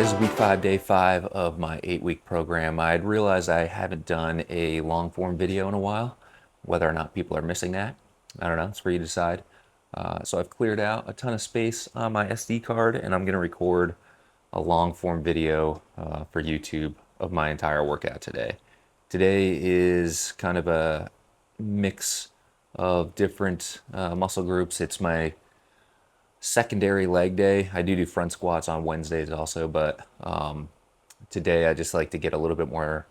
guys, week 5, day 5 of my 8-week program. I had realized I haven't done a long form video in a while. Whether or not people are missing that, I don't know, it's for you to decide. So I've cleared out a ton of space on my SD card, and I'm going to record a long form video for YouTube of my entire workout today. Today is kind of a mix of different muscle groups. It's my secondary leg day. I do front squats on Wednesdays also, but today I just like to get a little bit more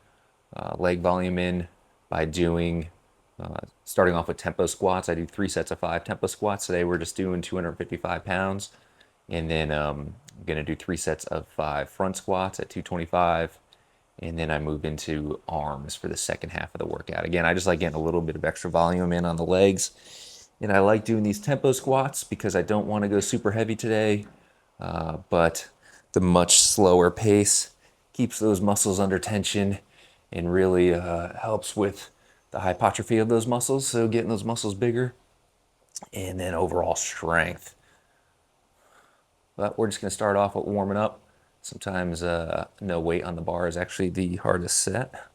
leg volume in by doing, starting off with tempo squats. I do 3 sets of 5 tempo squats. Today we're just doing 255 pounds. And then I'm going to do 3 sets of 5 front squats at 225. And then I move into arms for the second half of the workout. Again, I just like getting a little bit of extra volume in on the legs. And I like doing these tempo squats because I don't want to go super heavy today, but the much slower pace keeps those muscles under tension and really helps with the hypertrophy of those muscles, so getting those muscles bigger, and then overall strength. But we're just going to start off with warming up. Sometimes no weight on the bar is actually the hardest set.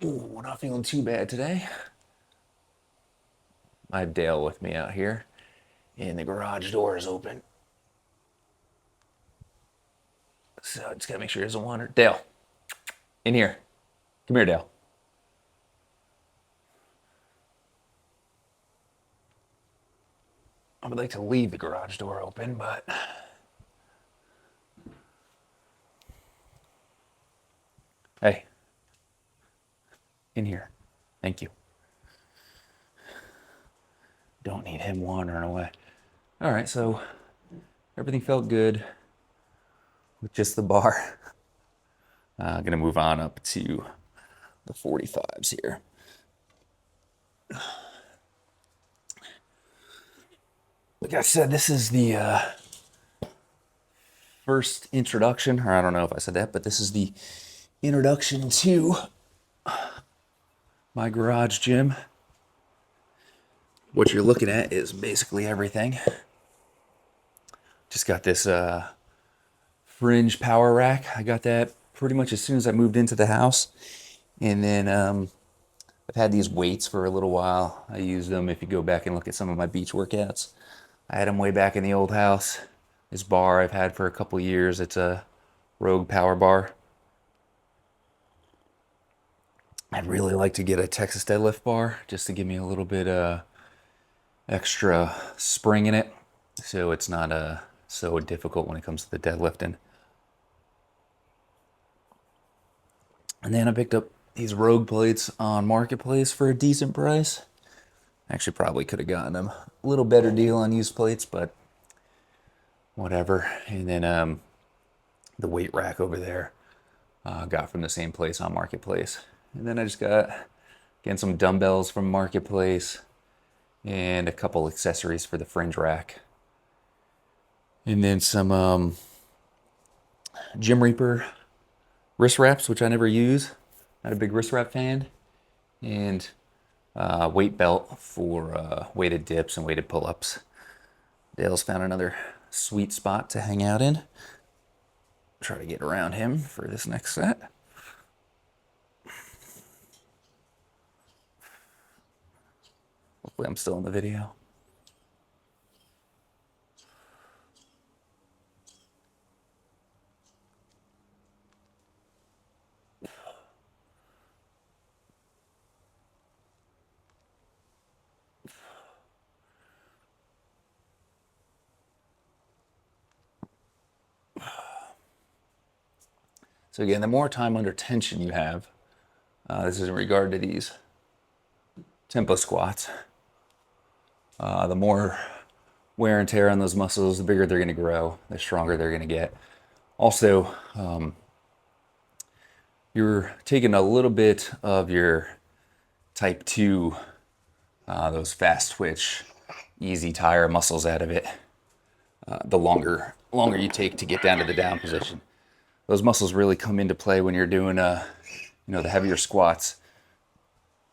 Ooh, we're not feeling too bad today. I have Dale with me out here, and the garage door is open. So I just gotta make sure he doesn't wander. Dale, in here. Come here, Dale. I would like to leave the garage door open, but hey, in here. Thank you. Don't need him wandering away. All right, so everything felt good with just the bar. I'm gonna move on up to the 45s here. Like I said, this is the first introduction, or I don't know if I said that, but this is the introduction to my garage gym. What you're looking at is basically everything. Just got this fringe power rack. I got that pretty much as soon as I moved into the house. And then I've had these weights for a little while. I use them if you go back and look at some of my beach workouts. I had them way back in the old house. This bar I've had for a couple years. It's a Rogue power bar. I'd really like to get a Texas deadlift bar just to give me a little bit extra spring in it, so it's not so difficult when it comes to the deadlifting. And then I picked up these Rogue plates on Marketplace for a decent price. Actually, probably could have gotten them a little better deal on used plates, but whatever. And then the weight rack over there got from the same place on Marketplace. And then I just got, again, some dumbbells from Marketplace and a couple accessories for the fringe rack. And then some Gym Reaper wrist wraps, which I never use. Not a big wrist wrap fan. And weight belt for weighted dips and weighted pull-ups. Dale's found another sweet spot to hang out in. Try to get around him for this next set. Hopefully I'm still in the video. So again, the more time under tension you have, this is in regard to these tempo squats, the more wear and tear on those muscles, the bigger they're going to grow, the stronger they're going to get. Also, you're taking a little bit of your type 2, those fast twitch, easy tire muscles out of it, the longer you take to get down to the down position. Those muscles really come into play when you're doing the heavier squats.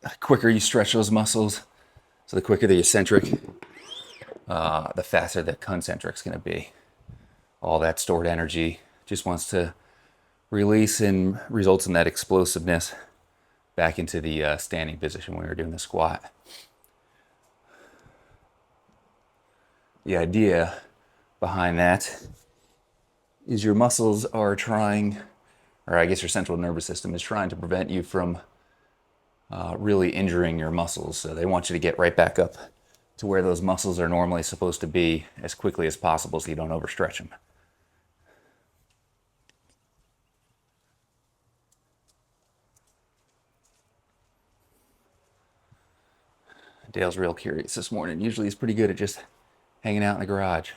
The quicker you stretch those muscles, so the quicker the eccentric the faster the concentric's going to be. All that stored energy just wants to release and results in that explosiveness back into the standing position when we were doing the squat. The idea behind that is your muscles are trying, or I guess your central nervous system is trying to prevent you from really injuring your muscles. So they want you to get right back up to where those muscles are normally supposed to be as quickly as possible so you don't overstretch them. Dale's real curious this morning. Usually he's pretty good at just hanging out in the garage.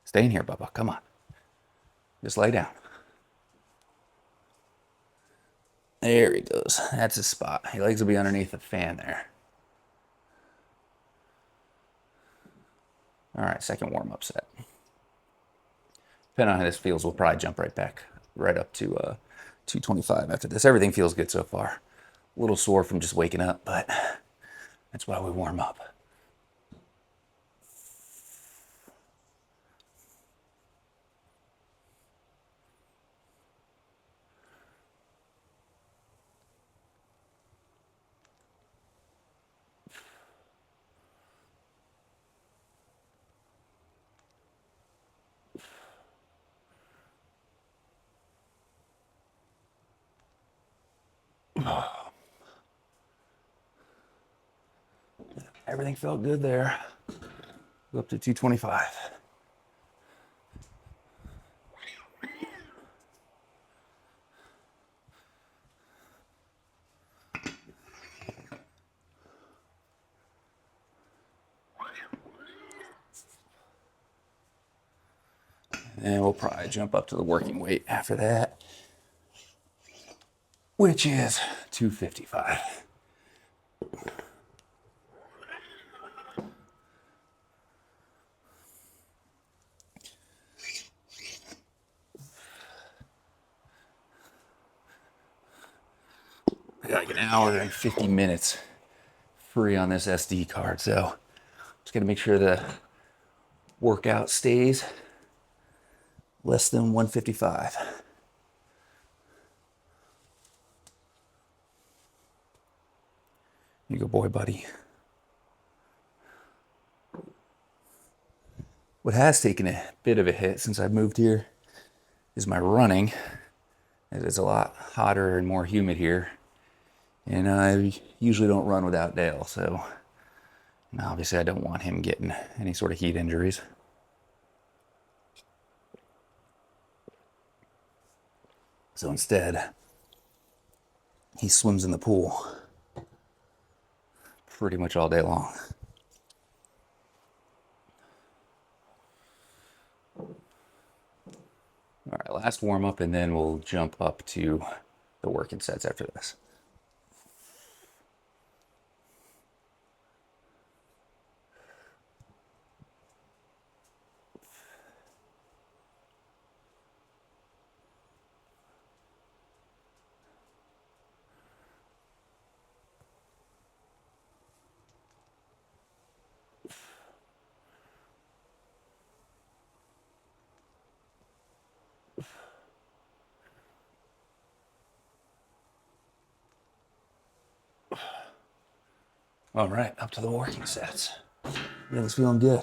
Stay in here, Bubba. Come on. Just lay down. There he goes. That's his spot. He likes to be underneath the fan there. All right, second warm-up set. Depending on how this feels, we'll probably jump right back, right up to 225 after this. Everything feels good so far. A little sore from just waking up, but that's why we warm up. Everything felt good there. Go up to 225. And we'll probably jump up to the working weight after that, which is 255. I got like an hour and 50 minutes free on this SD card, so just gotta make sure the workout stays less than 155. You go, boy, buddy. What has taken a bit of a hit since I've moved here is my running, as it's a lot hotter and more humid here. And I usually don't run without Dale, so obviously I don't want him getting any sort of heat injuries. So instead, he swims in the pool pretty much all day long. All right, last warm up, and then we'll jump up to the working sets after this. All right, up to the working sets. Yeah, it's feeling good.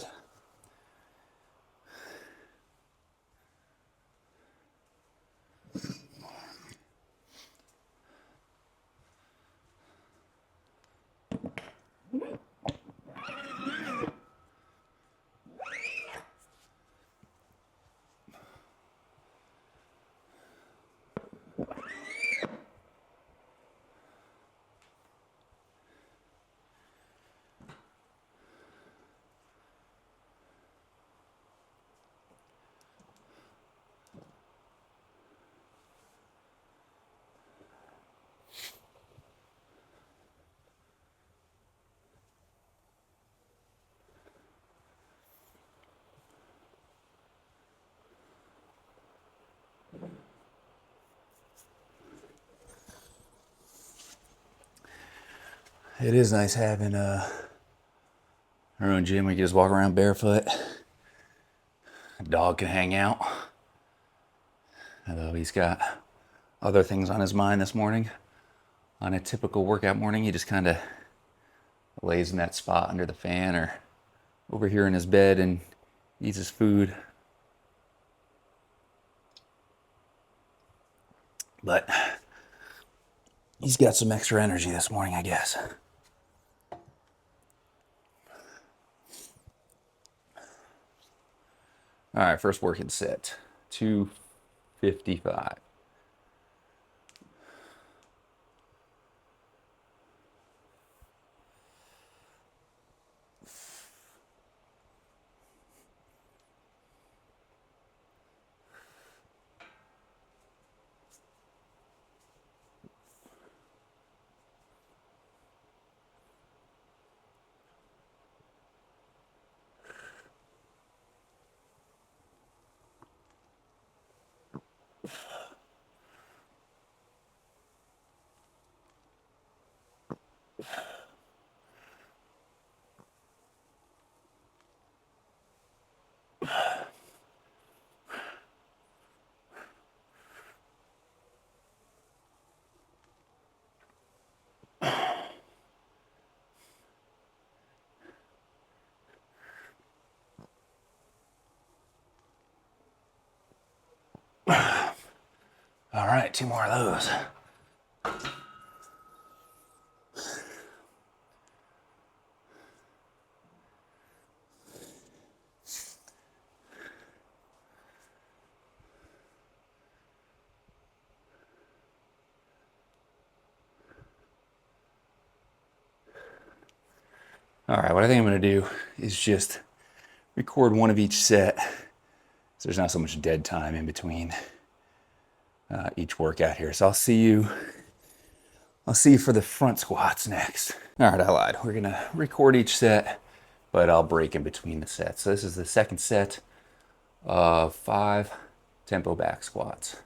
It is nice having our own gym. We can just walk around barefoot. A dog can hang out. Although he's got other things on his mind this morning. On a typical workout morning, he just kind of lays in that spot under the fan or over here in his bed and eats his food. But he's got some extra energy this morning, I guess. All right, first working set, 255. All right, 2 more of those. All right, what I think I'm gonna do is just record one of each set, so there's not so much dead time in between each workout here. So I'll see you for the front squats next. All right, I lied. We're gonna record each set, but I'll break in between the sets. So this is the second set of 5 tempo back squats.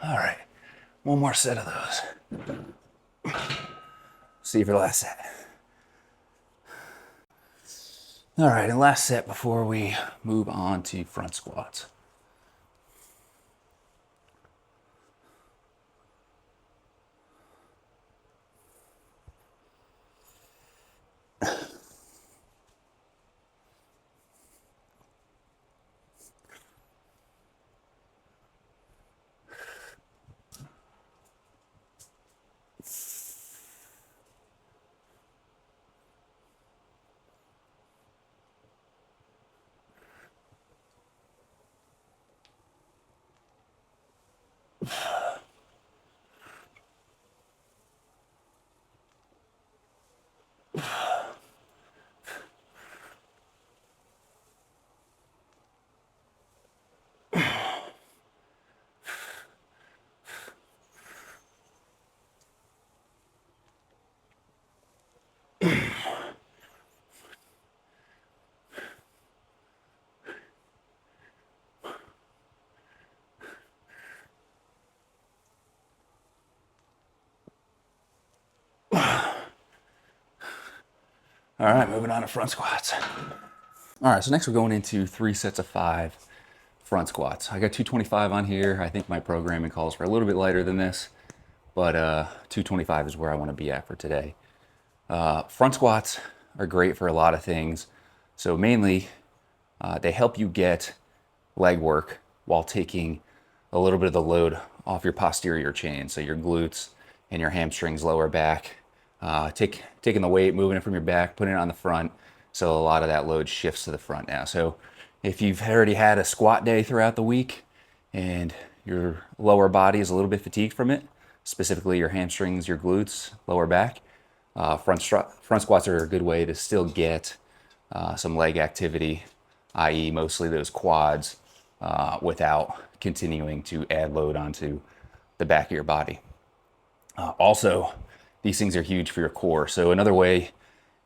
All right, one more set of those. See you for the last set. All right, and last set before we move on to front squats. All right, moving on to front squats. All right, so next we're going into 3 sets of 5 front squats. I got 225 on here. I think my programming calls for a little bit lighter than this, but 225 is where I want to be at for today. Front squats are great for a lot of things. So mainly, they help you get leg work while taking a little bit of the load off your posterior chain, so your glutes and your hamstrings, lower back. Taking the weight, moving it from your back, putting it on the front, so a lot of that load shifts to the front now. So if you've already had a squat day throughout the week and your lower body is a little bit fatigued from it, specifically your hamstrings, your glutes, lower back, front squats are a good way to still get some leg activity, i.e. mostly those quads, without continuing to add load onto the back of your body. Also, these things are huge for your core. So another way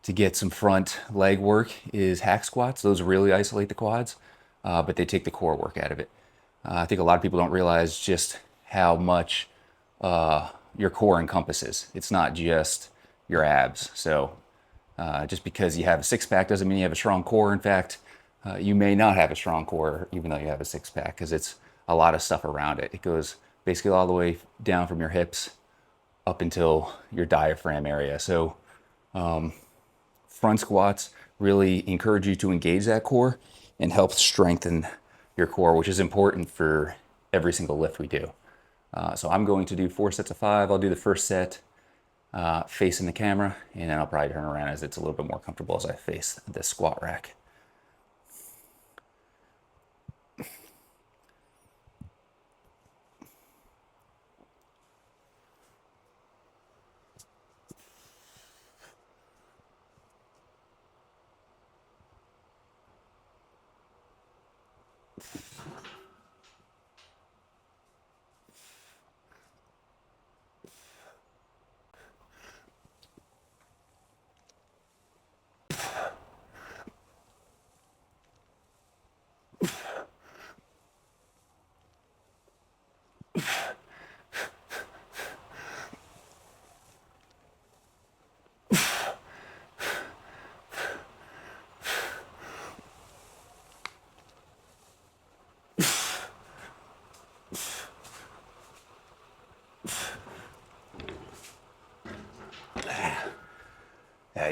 to get some front leg work is hack squats. Those really isolate the quads, but they take the core work out of it. I think a lot of people don't realize just how much your core encompasses. It's not just your abs. So just because you have a six-pack doesn't mean you have a strong core. In fact, you may not have a strong core even though you have a six-pack, because it's a lot of stuff around it. It goes basically all the way down from your hips up until your diaphragm area. So front squats really encourage you to engage that core and help strengthen your core, which is important for every single lift we do. So I'm going to do 4 sets of 5. I'll do the first set facing the camera, and then I'll probably turn around as it's a little bit more comfortable as I face the squat rack.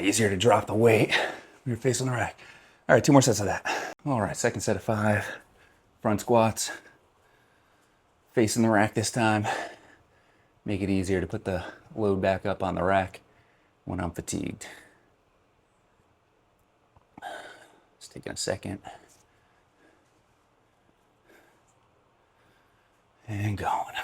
Easier to drop the weight when you're facing the rack. All right, 2 more sets of that. All right, second set of 5. Front squats. Facing the rack this time. Make it easier to put the load back up on the rack when I'm fatigued. Just taking a second. And going.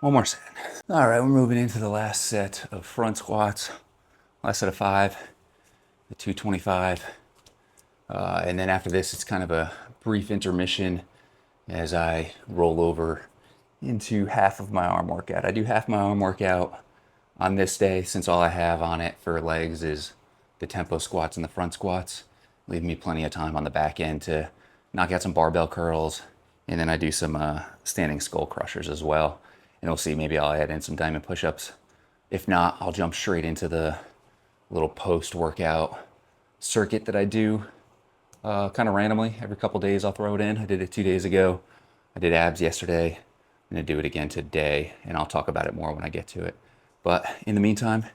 One more set. All right, we're moving into the last set of front squats. Last set of 5, the 225. And then after this, it's kind of a brief intermission as I roll over into half of my arm workout. I do half my arm workout on this day, since all I have on it for legs is the tempo squats and the front squats, leaving me plenty of time on the back end to knock out some barbell curls. And then I do some standing skull crushers as well. And we'll see, maybe I'll add in some diamond push-ups. If not, I'll jump straight into the little post-workout circuit that I do kind of randomly. Every couple days I'll throw it in. I did it 2 days ago. I did abs yesterday. I'm going to do it again today, and I'll talk about it more when I get to it. But in the meantime,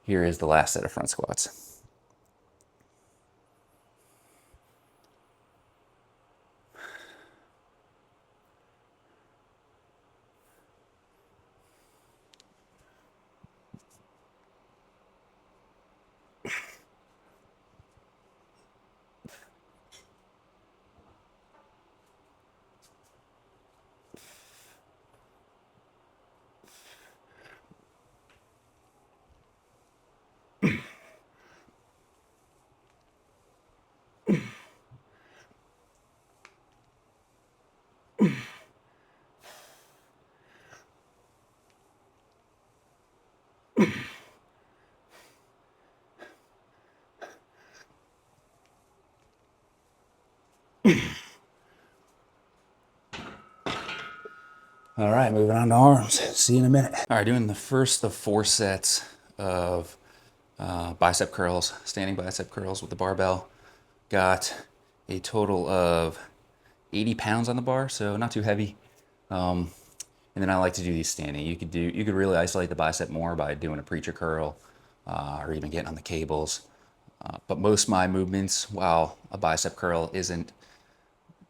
here is the last set of front squats. All right, moving on to arms. See you in a minute. All right, doing the first of 4 sets of bicep curls, standing bicep curls with the barbell. Got a total of 80 pounds on the bar, so not too heavy. And then I like to do these standing. You could really isolate the bicep more by doing a preacher curl or even getting on the cables. But most of my movements, while a bicep curl isn't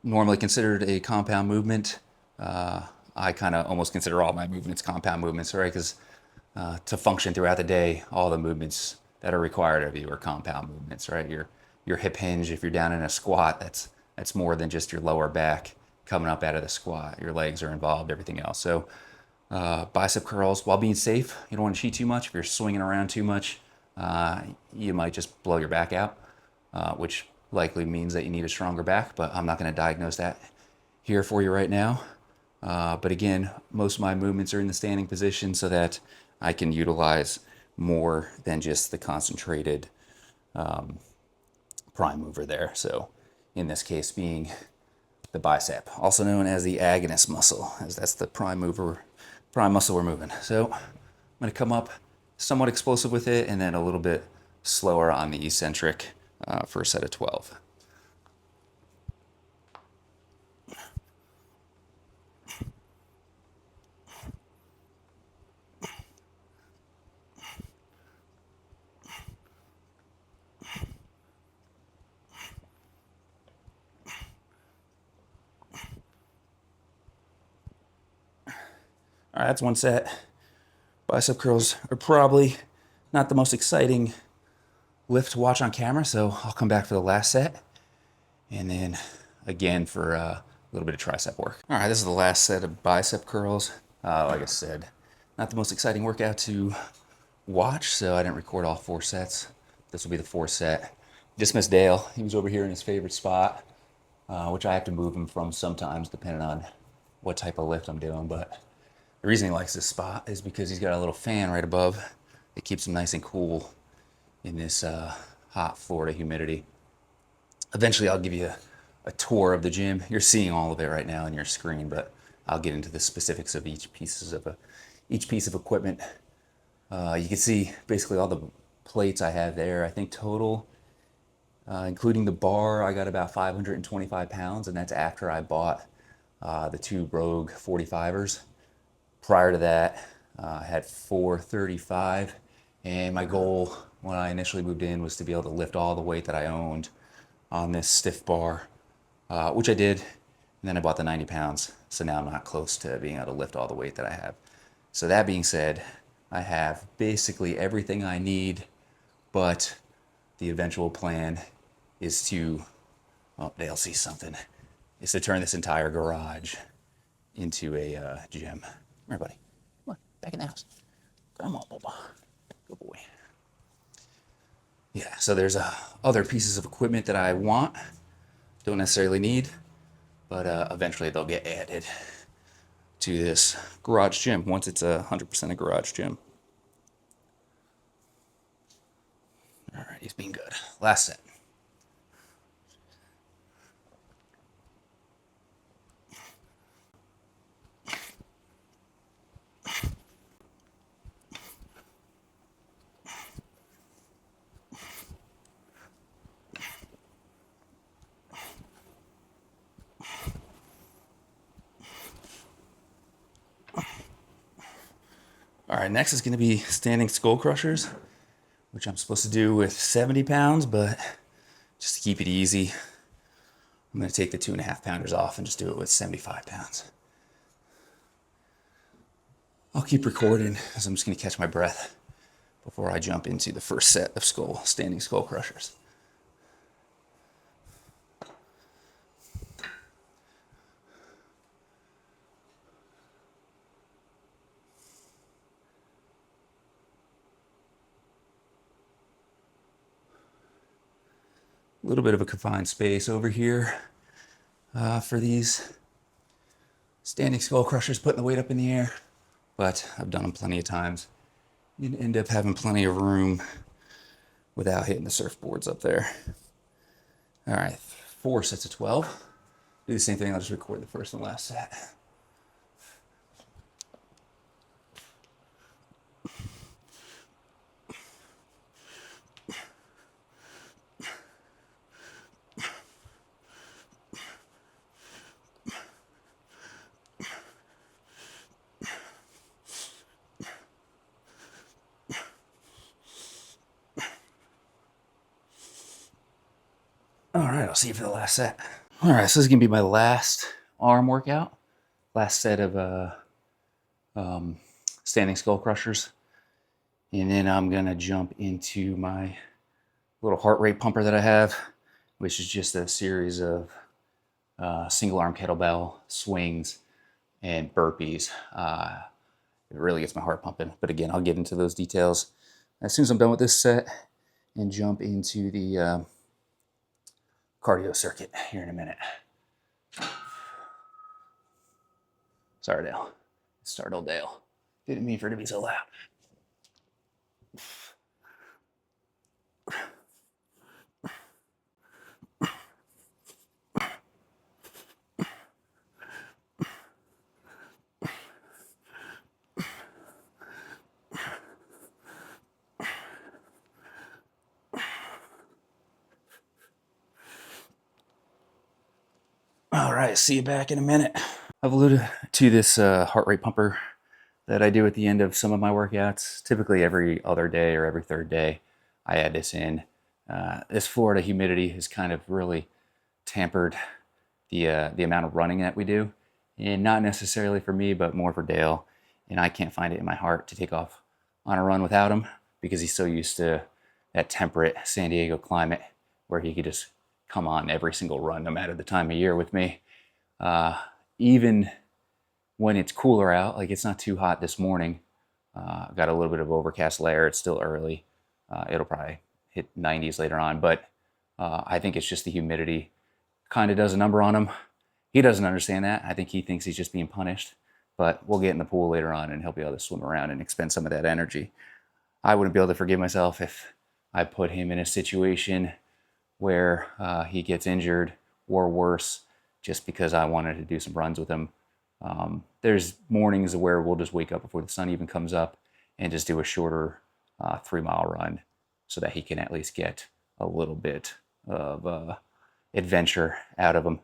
normally considered a compound movement, I kind of almost consider all my movements compound movements, right? Because to function throughout the day, all the movements that are required of you are compound movements, right? Your hip hinge, if you're down in a squat, that's more than just your lower back coming up out of the squat. Your legs are involved, everything else. So bicep curls, while being safe, you don't want to cheat too much. If you're swinging around too much, you might just blow your back out, which likely means that you need a stronger back, but I'm not going to diagnose that here for you right now. But again, most of my movements are in the standing position so that I can utilize more than just the concentrated prime mover there. So in this case being the bicep, also known as the agonist muscle, as that's the prime muscle we're moving. So I'm going to come up somewhat explosive with it and then a little bit slower on the eccentric for a set of 12. All right, that's one set. Bicep curls are probably not the most exciting lift to watch on camera, so I'll come back for the last set. And then again for a little bit of tricep work. All right, this is the last set of bicep curls. Like I said, not the most exciting workout to watch, so I didn't record all 4 sets. This will be the 4th set. Just missed Dale. He was over here in his favorite spot, which I have to move him from sometimes depending on what type of lift I'm doing. But the reason he likes this spot is because he's got a little fan right above. It keeps him nice and cool in this hot Florida humidity. Eventually I'll give you a tour of the gym. You're seeing all of it right now on your screen, but I'll get into the specifics of each piece of equipment. You can see basically all the plates I have there. I think total, including the bar, I got about 525 pounds, and that's after I bought the 2 Rogue 45ers. Prior to that, I had 435, and my goal when I initially moved in was to be able to lift all the weight that I owned on this stiff bar, which I did, and then I bought the 90 pounds, so now I'm not close to being able to lift all the weight that I have. So that being said, I have basically everything I need, but the eventual plan is to, oh, they'll see something, is to turn this entire garage into a gym. Come here, buddy. Come on, back in the house. Come on, Bubba. Good boy. Yeah, so there's other pieces of equipment that I want, don't necessarily need, but eventually they'll get added to this garage gym once it's 100% a garage gym. All right, he's being good. Last set. All right, next is going to be standing skull crushers, which I'm supposed to do with 70 pounds, but just to keep it easy, I'm going to take the 2.5 pounders off and just do it with 75 pounds. I'll keep recording as I'm just going to catch my breath before I jump into the first set of standing skull crushers. A little bit of a confined space over here for these standing skull crushers, putting the weight up in the air, but I've done them plenty of times you'd end up having plenty of room without hitting the surfboards up there. All right, 4 sets of 12. Do the same thing, I'll just record the first and last set. All right, I'll see you for the last set. All right, so this is gonna be my last arm workout. Last set of standing skull crushers. And then I'm gonna jump into my little heart rate pumper that I have, which is just a series of single arm kettlebell swings and burpees. It really gets my heart pumping. But again, I'll get into those details as soon as I'm done with this set and jump into the cardio circuit here in a minute. Sorry, Dale. Startled Dale. Didn't mean for it to be so loud. All right, see you back in a minute. I've alluded to this heart rate pumper that I do at the end of some of my workouts. Typically every other day or every third day, I add this in. This Florida humidity has kind of really tampered the amount of running that we do, and not necessarily for me, but more for Dale. And I can't find it in my heart to take off on a run without him because he's so used to that temperate San Diego climate where he could just come on every single run, no matter the time of year with me. Even when it's cooler out, like it's not too hot this morning, got a little bit of overcast layer. It's still early. It'll probably hit 90s later on, but I think it's just the humidity kind of does a number on him. He doesn't understand that. I think he thinks he's just being punished, but we'll get in the pool later on and he'll be able to swim around and expend some of that energy. I wouldn't be able to forgive myself if I put him in a situation where he gets injured or worse just because I wanted to do some runs with him. There's mornings where we'll just wake up before the sun even comes up and just do a shorter 3-mile run so that he can at least get a little bit of adventure out of him.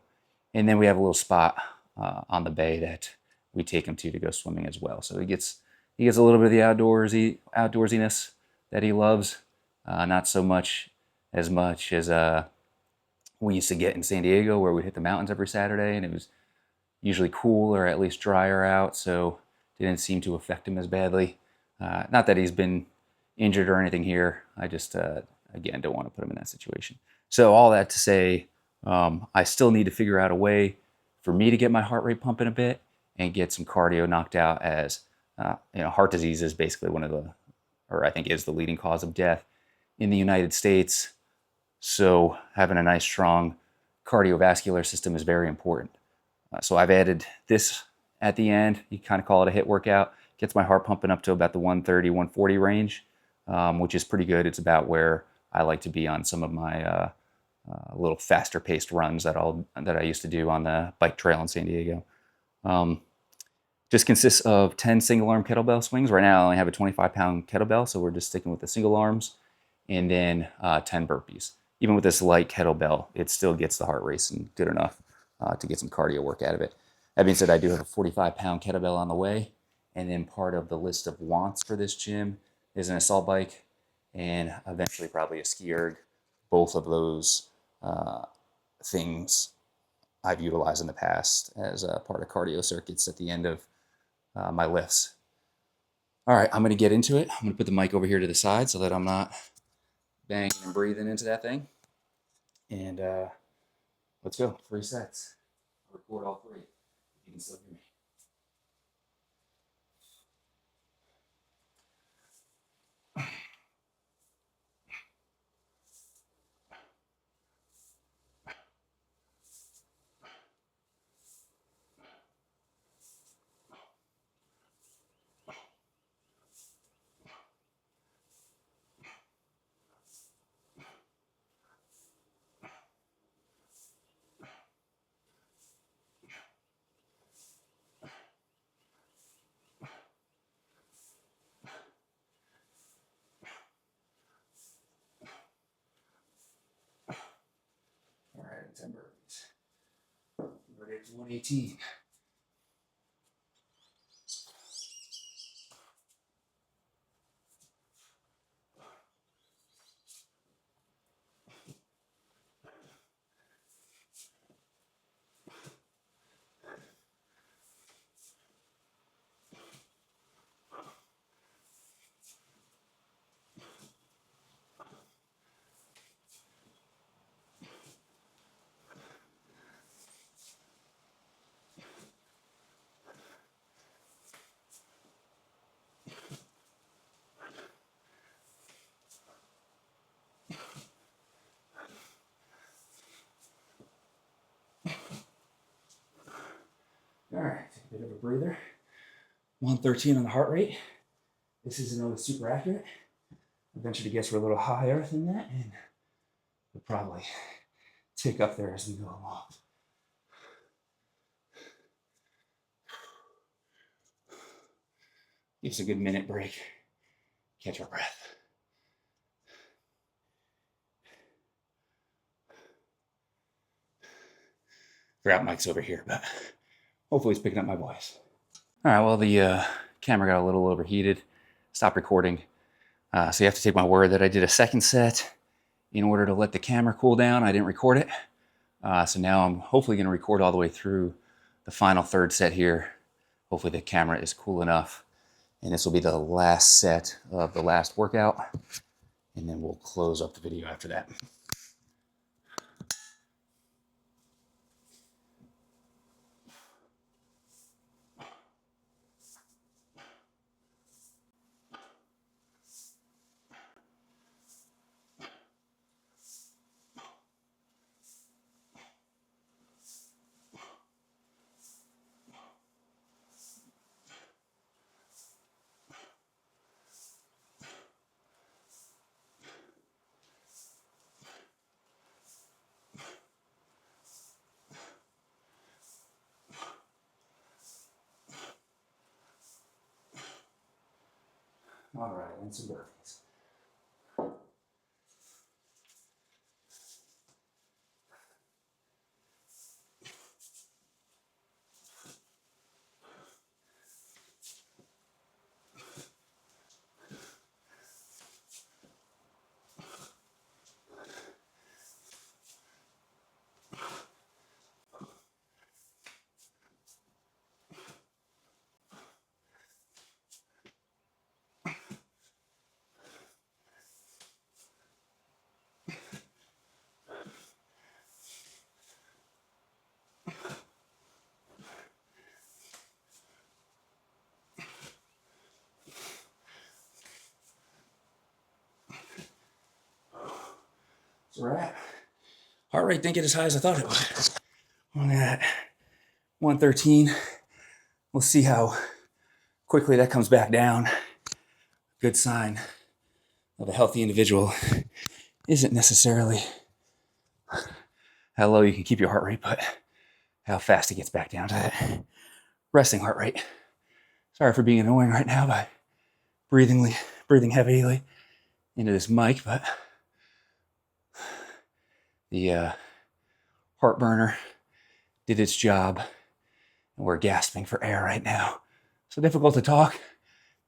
And then we have a little spot on the bay that we take him to go swimming as well. So he gets a little bit of the outdoorsiness that he loves, not so much as we used to get in San Diego, where we'd hit the mountains every Saturday and it was usually cool or at least drier out, so it didn't seem to affect him as badly. Not that he's been injured or anything here. I just, again, don't want to put him in that situation. So all that to say, I still need to figure out a way for me to get my heart rate pumping a bit and get some cardio knocked out, as heart disease is basically one of the, or I think is the leading cause of death in the United States. So having a nice, strong cardiovascular system is very important. So I've added this at the end. You kind of call it a HIIT workout. Gets my heart pumping up to about the 130, 140 range, which is pretty good. It's about where I like to be on some of my little faster paced runs that I used to do on the bike trail in San Diego. Just consists of 10 single arm kettlebell swings. Right now I only have a 25-pound kettlebell, so we're just sticking with the single arms, and then 10 burpees. Even with this light kettlebell, it still gets the heart racing good enough to get some cardio work out of it. That being said, I do have a 45-pound kettlebell on the way, and then part of the list of wants for this gym is an assault bike and eventually probably a ski erg. Both of those things I've utilized in the past as a part of cardio circuits at the end of my lifts. All right, I'm going to get into it. I'm going to put the mic over here to the side so that I'm not banging and breathing into that thing. And let's go. 3 sets. I'll record all 3. You can still hear me. 118. All right, take a bit of a breather. 113 on the heart rate. This isn't always super accurate. Eventually gets a little higher than that, and we'll probably tick up there as we go along. Give us a good minute break. Catch our breath. Forgot Mike's over here, but hopefully he's picking up my voice. All right, well, the camera got a little overheated. Stopped recording. So you have to take my word that I did a second set in order to let the camera cool down. I didn't record it. So now I'm hopefully going to record all the way through the final third set here. Hopefully the camera is cool enough. And this will be the last set of the last workout. And then we'll close up the video after that. All right, and some burpees. So we're at. Heart rate didn't get as high as I thought it would. On that 113. We'll see how quickly that comes back down. Good sign of a healthy individual isn't necessarily how low you can keep your heart rate, but how fast it gets back down to that resting heart rate. Sorry for being annoying right now by breathing heavily into this mic, but the heart burner did its job, and we're gasping for air right now. So difficult to talk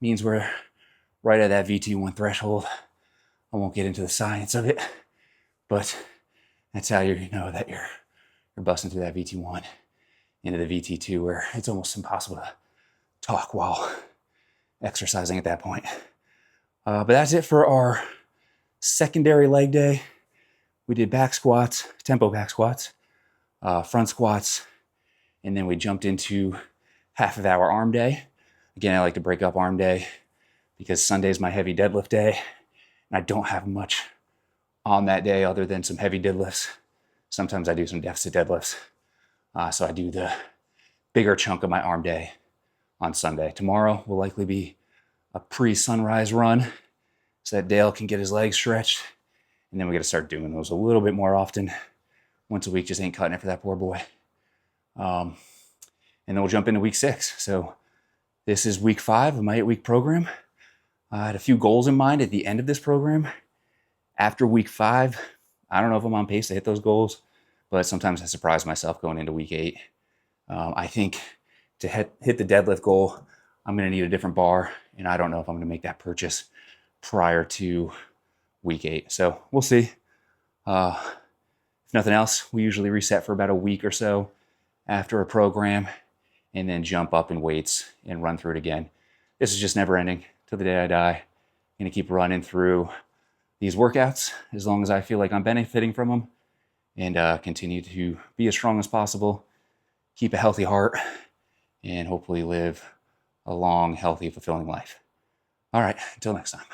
means we're right at that VT1 threshold. I won't get into the science of it, but that's how you know that you're busting through that VT1 into the VT2, where it's almost impossible to talk while exercising at that point. But that's it for our secondary leg day. We did back squats, tempo back squats, front squats, and then we jumped into half of our arm day. Again, I like to break up arm day because Sunday's my heavy deadlift day, and I don't have much on that day other than some heavy deadlifts. Sometimes I do some deficit deadlifts. So I do the bigger chunk of my arm day on Sunday. Tomorrow will likely be a pre-sunrise run so that Dale can get his legs stretched. And then we got to start doing those a little bit more often. Once a week just ain't cutting it for that poor boy. And then we'll jump into week 6. So this is week 5 of my 8-week program. I had a few goals in mind at the end of this program. After week 5, I don't know if I'm on pace to hit those goals, but sometimes I surprise myself going into week 8. I think to hit the deadlift goal, I'm going to need a different bar, and I don't know if I'm going to make that purchase prior to week 8. So we'll see. If nothing else, we usually reset for about a week or so after a program and then jump up in weights and run through it again. This is just never ending till the day I die. I'm going to keep running through these workouts as long as I feel like I'm benefiting from them, and continue to be as strong as possible, keep a healthy heart, and hopefully live a long, healthy, fulfilling life. All right, until next time.